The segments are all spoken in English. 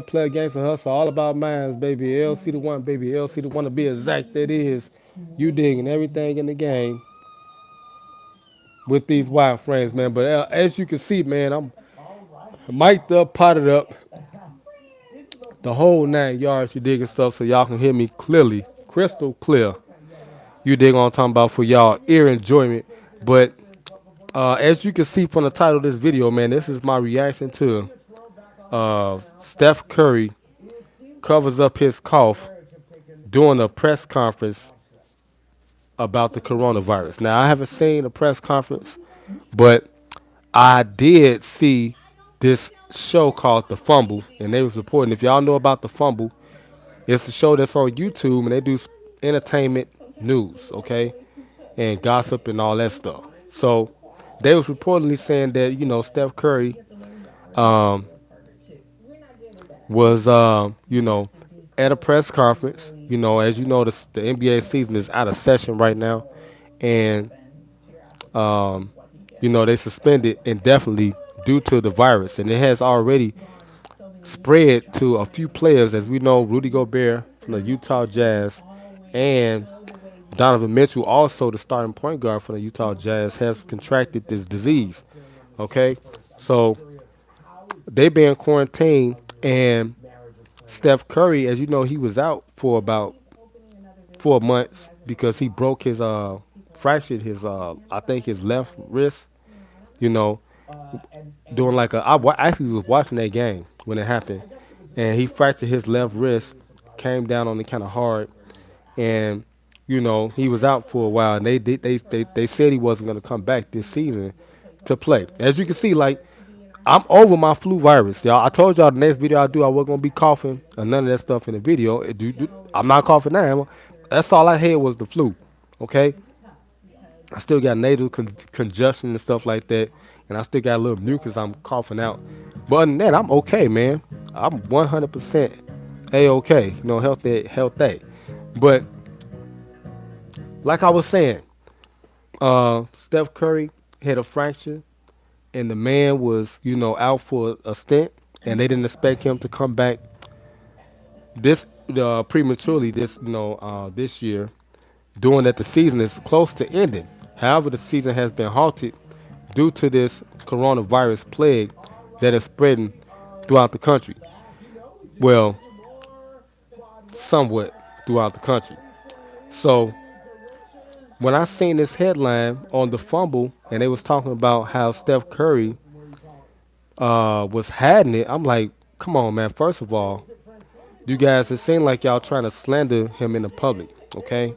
Player Gangsta Hustle, all about mines, baby. LC the one, baby. LC the one to be exact. That is, you digging everything in the game with these wild frames, man. But as you can see, man, I'm mic'd up, potted up, the whole 9 yards. You digging stuff so y'all can hear me clearly, crystal clear. You dig what I'm talking about for y'all ear enjoyment. But as you can see from the title of this video, man, this is my reaction to Steph Curry covers up his cough during a press conference about the coronavirus. Now, I haven't seen a press conference, but I did see this show called The Fumble, and they was reporting. If y'all know about The Fumble, it's a show that's on YouTube, and they do entertainment news, okay, and gossip and all that stuff. So they was reportedly saying that Steph Curry was at a press conference. As you know, the NBA season is out of session right now, and they suspended indefinitely due to the virus, and it has already spread to a few players. As we know, Rudy Gobert from the Utah Jazz and Donovan Mitchell, also the starting point guard for the Utah Jazz, has contracted this disease. Okay, so they been quarantined, and Steph Curry, as you know, he was out for about 4 months because he broke his fractured his I think his left wrist. You know, doing like actually was watching that game when it happened, and he fractured his left wrist, came down on it kind of hard, and he was out for a while, and they said he wasn't going to come back this season to play. As you can see, like, I'm over my flu virus, y'all. I told y'all the next video I do, I wasn't gonna be coughing or none of that stuff in the video. I'm not coughing now. That's all I had was the flu. Okay, I still got nasal congestion and stuff like that, and I still got a little mucus I'm coughing out. But other than that, I'm okay, man. I'm 100% a-okay. Healthy. But like I was saying, Steph Curry had a fracture, and the man was, out for a stint, and they didn't expect him to come back this prematurely this year, doing that the season is close to ending. However, the season has been halted due to this coronavirus plague that is spreading throughout the country. Well, somewhat throughout the country. So when I seen this headline on the Fumble, and they was talking about how Steph Curry was hiding it, I'm like, come on, man. First of all, you guys, it seemed like y'all trying to slander him in the public, okay?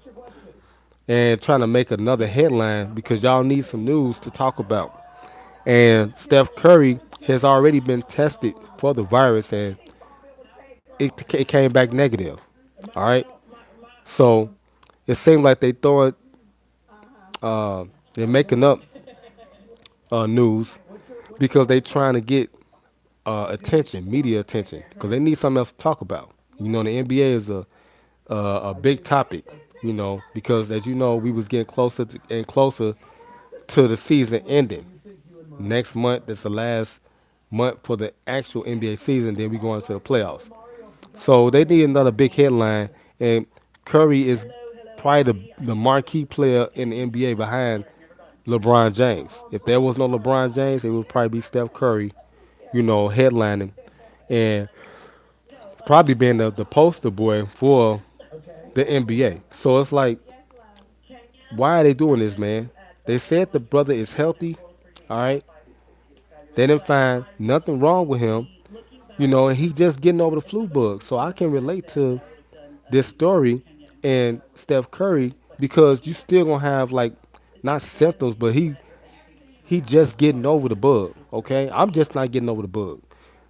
And trying to make another headline because y'all need some news to talk about. And Steph Curry has already been tested for the virus, and it came back negative. All right. So it seemed like they're making up news because they trying to get attention, media attention, because they need something else to talk about. The NBA is a big topic. Because as you know, we was getting closer and closer to the season ending. Next month, that's the last month for the actual NBA season. Then we go into the playoffs. So they need another big headline, and Curry is probably the marquee player in the NBA behind LeBron James. If there was no LeBron James, it would probably be Steph Curry, headlining, and probably being the poster boy for the NBA. So it's like, why are they doing this, man? They said the brother is healthy, all right? They didn't find nothing wrong with him, and he just getting over the flu bug. So I can relate to this story and Steph Curry because you still gonna have, like, not symptoms, but he just getting over the bug. Okay, I'm just not getting over the bug.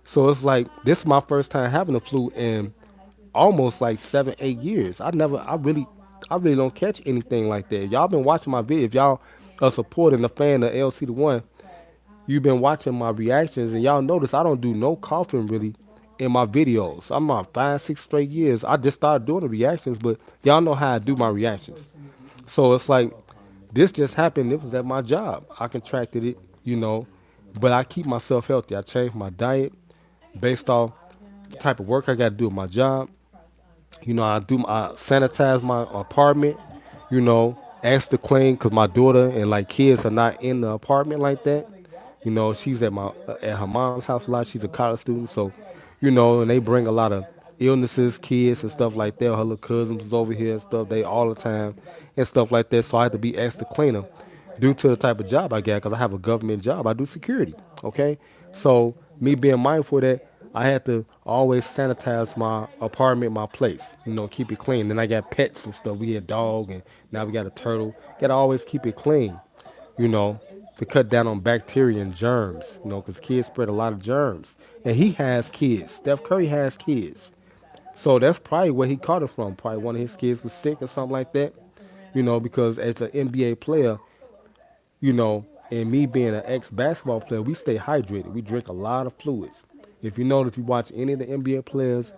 So it's like this is my first time having the flu in almost like 7, 8 years. I really don't catch anything like that. Y'all been watching my video. If y'all are supporting a fan of LC the One, you've been watching my reactions, and y'all notice I don't do no coughing really in my videos. I'm on 5, 6 straight years. I just started doing the reactions, but y'all know how I do my reactions. So it's like this just happened. It was at my job. I contracted it, but I keep myself healthy. I changed my diet based off the type of work I got to do with my job. I sanitize my apartment. Ask to clean because my daughter and like kids are not in the apartment like that. She's at her mom's house a lot. She's a college student, so and they bring a lot of illnesses, kids and stuff like that. Her little cousins was over here and stuff. They all the time and stuff like that. So I had to be extra cleaner due to the type of job I got because I have a government job. I do security. Okay, so me being mindful of that, I had to always sanitize my apartment, my place. Keep it clean. Then I got pets and stuff. We had dog and now we got a turtle. Got to always keep it clean. You know, to cut down on bacteria and germs. Because kids spread a lot of germs. And he has kids. Steph Curry has kids. So that's probably where he caught it from. Probably one of his kids was sick or something like that. Because as an NBA player, and me being an ex basketball player, we stay hydrated. We drink a lot of fluids. If you notice, if you watch any of the NBA players,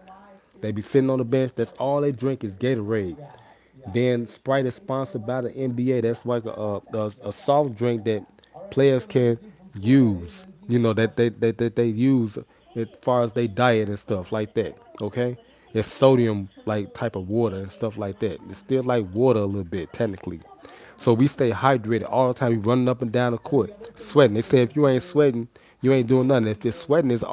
they be sitting on the bench. That's all they drink is Gatorade. Then Sprite is sponsored by the NBA. That's like a soft drink that players can use. That they use as far as they diet and stuff like that. Okay, it's sodium like type of water and stuff like that. It's still like water a little bit technically. So we stay hydrated all the time. We running up and down the court, sweating. They say if you ain't sweating, you ain't doing nothing. If you're sweating, is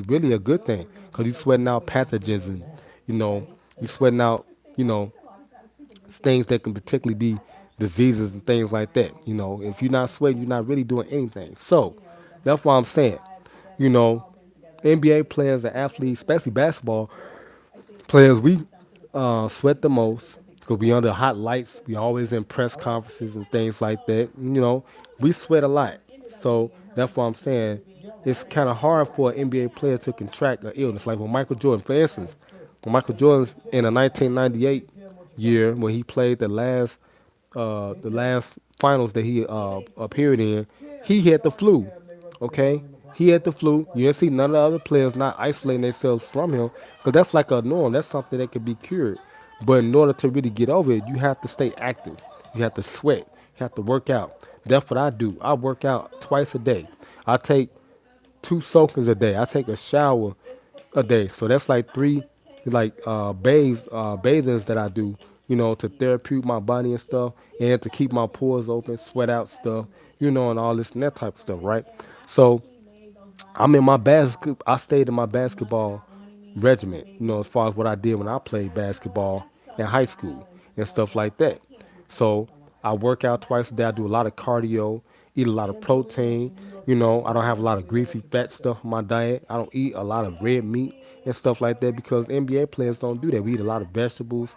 really a good thing because you sweating out pathogens and you know you sweating out you know things that can particularly be diseases and things like that. If you're not sweating, you're not really doing anything. So that's why I'm saying, you know, NBA players and athletes, especially basketball players, we sweat the most because we under hot lights. We always in press conferences and things like that. We sweat a lot. So that's why I'm saying it's kind of hard for an NBA player to contract an illness. Like when Michael Jordan, for instance, when Michael Jordan in the 1998 year when he played the last finals that he appeared in, he had the flu. Okay, he had the flu. You didn't see none of the other players not isolating themselves from him because that's like a norm. That's something that can be cured. But in order to really get over it, you have to stay active. You have to sweat. You have to work out. That's what I do. I work out twice a day. I take 2 soakings a day. I take a shower a day. So that's like three bathings that I do, to therapeutic my body and stuff and to keep my pores open, sweat out stuff, and all this and that type of stuff, right? So I stayed in my basketball regiment, as far as what I did when I played basketball in high school and stuff like that. So I work out twice a day. I do a lot of cardio, eat a lot of protein. I don't have a lot of greasy fat stuff in my diet. I don't eat a lot of red meat and stuff like that because NBA players don't do that. We eat a lot of vegetables,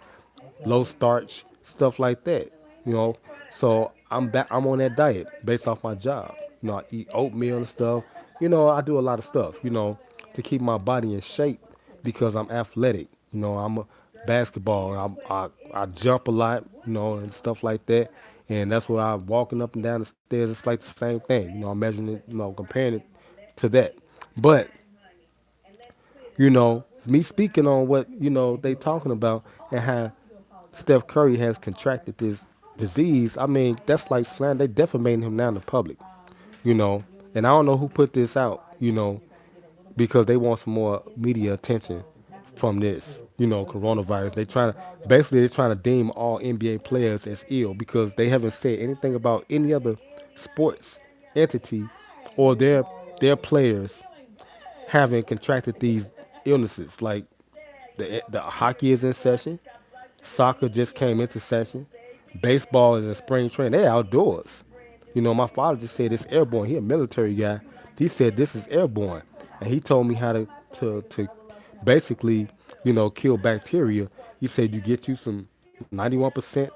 low starch, stuff like that. You know, so I'm back. I'm on that diet based off my job. I eat oatmeal and stuff. I do a lot of stuff. To keep my body in shape because I'm athletic. I'm a basketball. I jump a lot. And stuff like that. And that's why I'm walking up and down the stairs. It's like the same thing. I'm measuring it. Comparing it to that. But me speaking on what they talking about and how Steph Curry has contracted this disease. I mean, that's like slam. They defamating him now in the public, you know. And I don't know who put this out, because they want some more media attention from this, coronavirus. They're trying to deem all NBA players as ill because they haven't said anything about any other sports entity or their players having contracted these illnesses. Like the hockey is in session. Soccer just came into session. Baseball is in spring training. They're outdoors. My father just said it's airborne. He a military guy. He said this is airborne, and he told me how to basically kill bacteria. He said you get you some 91%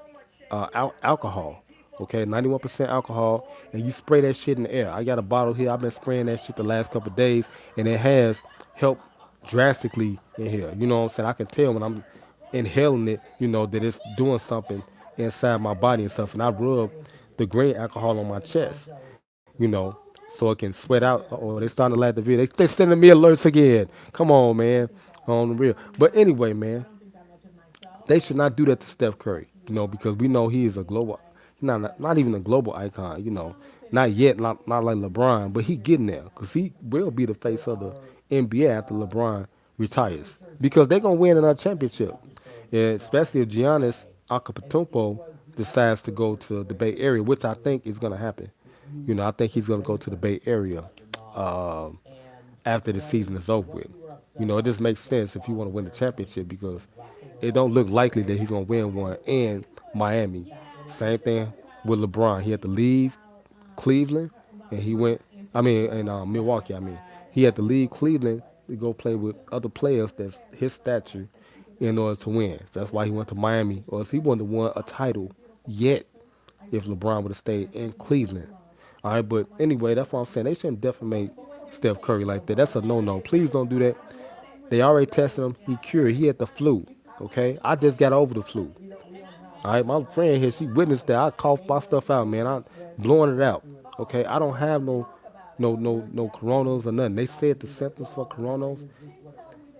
alcohol. Okay, 91% alcohol, and you spray that shit in the air. I got a bottle here. I've been spraying that shit the last couple of days, and it has helped drastically in here. You know what I'm saying? I can tell when I'm inhaling it, that it's doing something inside my body and stuff. And I rub the green alcohol on my chest, so it can sweat out. Oh, they starting to light the video. They sending me alerts again. Come on, man, on the real. But anyway, man, they should not do that to Steph Curry, because we know he is a global, not even a global icon, not yet, not like LeBron, but he getting there, because he will be the face of the NBA after LeBron retires because they're gonna win another championship, and especially if Giannis Antetokounmpo decides to go to the Bay Area, which I think is gonna happen. I think he's gonna go to the Bay Area um, after the season is over with. It just makes sense if you want to win the championship because it don't look likely that he's gonna win one in Miami. Same thing with LeBron. He had to leave Cleveland, and he went. I mean, in Milwaukee. I mean, he had to leave Cleveland to go play with other players that's his stature in order to win. That's why he went to Miami, or else he wouldn't have won a title yet if LeBron would have stayed in Cleveland. All right, but anyway, that's what I'm saying. They shouldn't defamate Steph Curry like that. That's a no-no. Please don't do that. They already tested him. He cured. He had the flu. Okay, I just got over the flu. All right, my friend here, she witnessed that. I coughed my stuff out, man. I'm blowing it out. Okay, I don't have no coronas or nothing. They said the symptoms for coronas.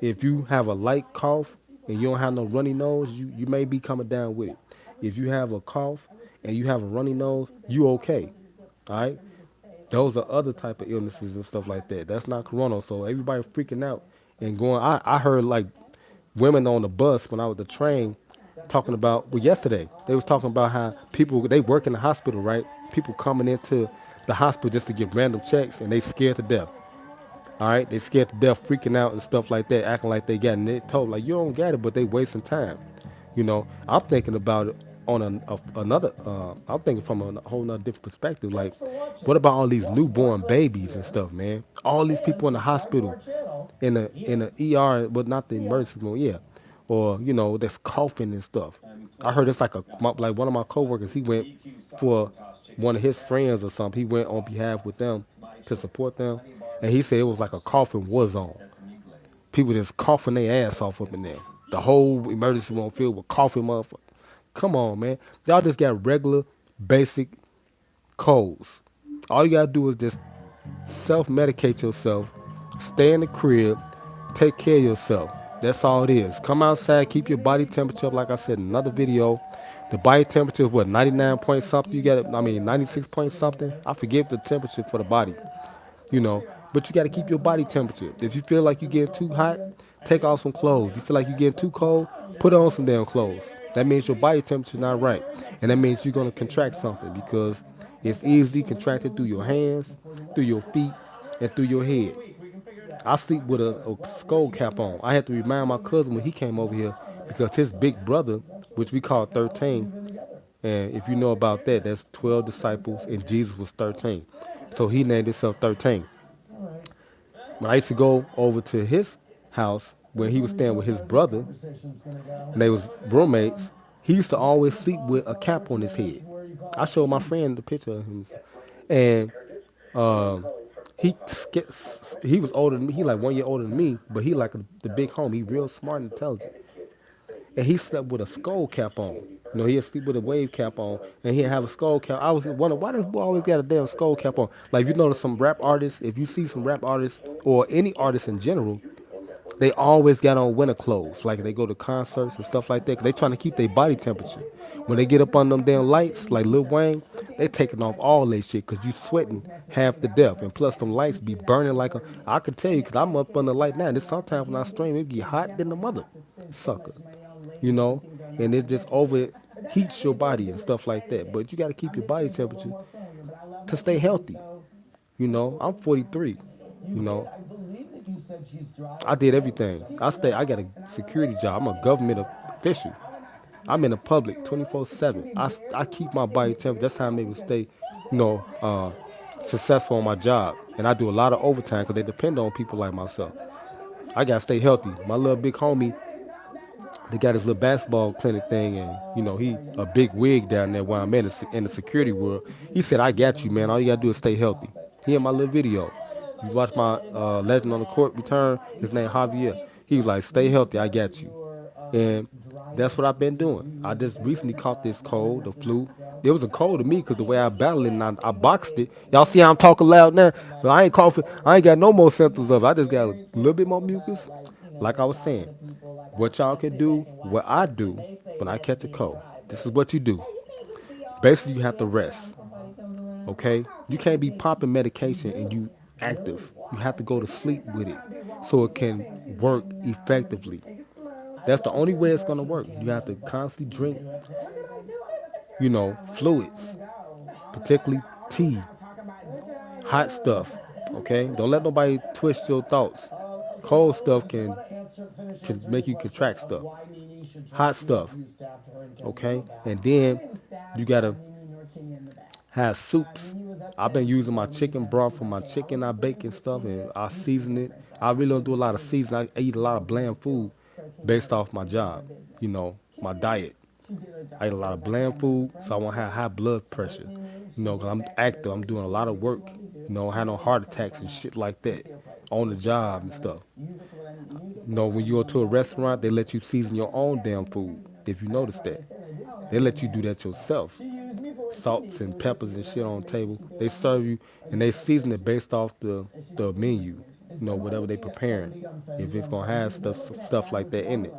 If you have a light cough and you don't have no runny nose, you may be coming down with it. If you have a cough and you have a runny nose, you okay. All right. Those are other type of illnesses and stuff like that. That's not corona. So everybody freaking out and going. I heard like women on the bus when I was the train talking about yesterday. They was talking about how people they work in the hospital, right? People coming into the hospital just to get random checks and they scared to death. All right, they scared to death, freaking out and stuff like that, acting like they got it. And they told like you don't get it, but they wasting time. I'm thinking about it on another. I'm thinking from a whole nother different perspective. Like, what about all these newborn babies and stuff, man? All these people in the hospital, in the ER, but not the emergency room, yeah, or that's coughing and stuff. I heard it's like like one of my coworkers. He went for one of his friends or something. He went on behalf with them to support them, and he said it was like a coughing war zone. People just coughing their ass off up in there. The whole emergency room filled with coughing motherfuckers. Come on, man. Y'all just got regular, basic colds. All you gotta do is just self-medicate yourself, stay in the crib, take care of yourself. That's all it is. Come outside, keep your body temperature up. Like I said in another video, the body temperature is what 99 point something. You got, I mean 96 point something. I forget the temperature for the body you know. But you got to keep your body temperature. If you feel like you're getting too hot, take off some clothes. You feel like you're getting too cold, put on some damn clothes. That means your body temperature not right, and that means you're gonna contract something because it's easily contracted through your hands, through your feet, and through your head. I sleep with a skull cap on. I had to remind my cousin when he came over here because his big brother, which we call 13, and if you know about that, that's 12 disciples, and Jesus was 13. So he named himself 13. When I used to go over to his house when he was staying with his brother, and they was roommates, he used to always sleep with a cap on his head. I showed my friend the picture of him, and he he was older than me. He like 1 year older than me, but he like the big homie. He real smart and intelligent, and he slept with a skull cap on. He'd sleep with a wave cap on, and he'd have a skull cap. I was wondering why this boy always got a damn skull cap on. Like, if you notice some rap artists, if you see some rap artists or any artist in general, they always got on winter clothes. Like they go to concerts and stuff like that. 'Cause they trying to keep their body temperature. When they get up on them damn lights, like Lil Wayne, they taking off all that shit because you sweating half to death. And plus them lights be burning like a, I can tell you because I'm up on the light now. And it's sometimes when I stream, it get hot than the mother sucker. You know? And it just over heats your body and stuff like that. But you got to keep your body temperature to stay healthy. I'm 43. You know, I did everything. I got a security job. I'm a government official. I'm in the public 24/7. I keep my body temperature. That's how I'm able to stay, you know, uh, successful on my job. And I do a lot of overtime because they depend on people like myself. I gotta stay healthy. My little big homie, they got his little basketball clinic thing, and he a big wig down there where I'm in the security world. He said, "I got you, man. All you gotta do is stay healthy." He in my little video. You watch my Legend on the Court return. His name Javier. He was like, "Stay healthy. I got you," and that's what I've been doing. I just recently caught this cold, the flu. It was a cold to me because the way I battled it and I boxed it. Y'all see how I'm talking loud now? But I ain't coughing. I ain't got no more symptoms of it. I just got a little bit more mucus. Like I was saying, what y'all can do, what I do when I catch a cold. This is what you do. Basically, you have to rest. Okay? You can't be popping medication and you active. You have to go to sleep with it. so it can work effectively. That's the only way it's gonna work. You have to constantly drink, fluids, particularly tea, hot stuff. Okay, don't let nobody twist your thoughts. Cold stuff can make you contract stuff. Hot stuff. Okay, and then you gotta have soups. I've been using my chicken broth for my chicken I bake and stuff, and I season it. I really don't do a lot of seasoning. I eat a lot of bland food based off my job, my diet. I eat a lot of bland food, so I won't have high blood pressure. Because I'm active, I'm doing a lot of work. I have no heart attacks and shit like that on the job and stuff. When you go to a restaurant, they let you season your own damn food. If you notice that, they let you do that yourself. Salts and peppers and shit on the table. They serve you and they season it based off the menu. Whatever they preparing. If it's gonna have stuff like that in it.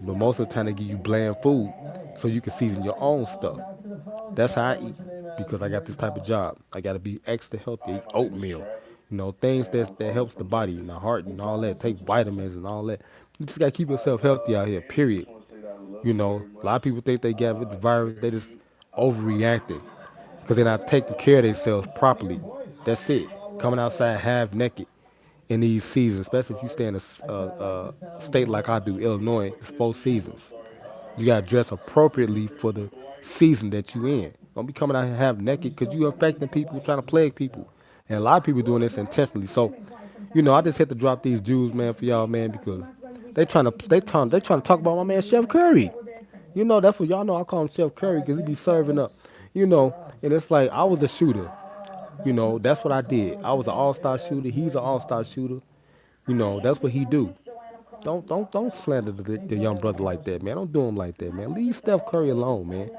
But most of the time they give you bland food so you can season your own stuff. That's how I eat because I got this type of job. I gotta be extra healthy, eat oatmeal. Things that helps the body and the heart and all that. Take vitamins and all that. You just gotta keep yourself healthy out here, period. A lot of people think they got the virus, they just overreacting because they're not taking care of themselves properly. That's it. Coming outside half naked in these seasons, especially if you stay in a state like I do, Illinois, it's 4 seasons. You gotta dress appropriately for the season that you in. Don't be coming out here half naked because you affecting people, trying to plague people, and a lot of people doing this intentionally. So, I just had to drop these Jews, man, for y'all, man, because they trying to talk about my man Chef Curry. That's what y'all know. I call him Chef Curry because he be serving up, and it's like I was a shooter. That's what I did. I was an all-star shooter. He's an all-star shooter. That's what he do. Don't slander the young brother like that, man. Don't do him like that, man. Leave Steph Curry alone, man.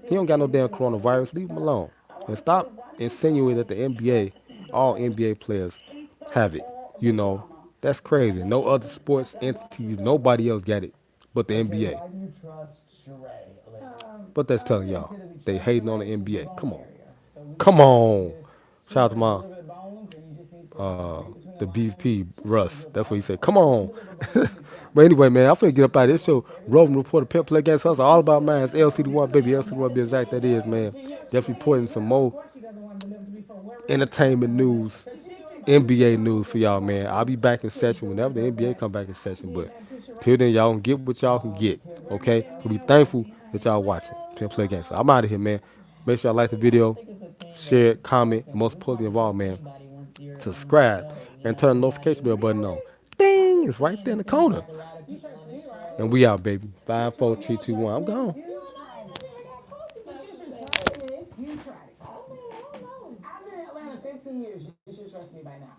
He don't got no damn coronavirus. Leave him alone. And stop insinuating that the NBA, all NBA players have it. You know, that's crazy. No other sports entities, nobody else got it but the NBA. But that's telling y'all. They hating on the NBA. Come on. Come on. Shout out to my the VP Russ. That's what he said. Come on. But anyway, man, I'm finna get up out of this show. Roving Reporter, Pimp Play Against Us, all about mine. It's LCD1, baby. LCD1 be exact. That is, man. Definitely putting some more entertainment news, NBA news for y'all, man. I'll be back in session whenever the NBA come back in session. But till then, y'all can get what y'all can get. Okay? We'll be thankful that y'all watching. Pimp Play Against Us. I'm out of here, man. Make sure y'all like the video, share it, comment, and most importantly of all, man, subscribe and turn the notification bell button on. Ding! It's right there in the corner. And we out, baby. 5, 4, 3, 2, 1. I'm gone. You tried it. I've been in Atlanta 15 years. You should trust me by now.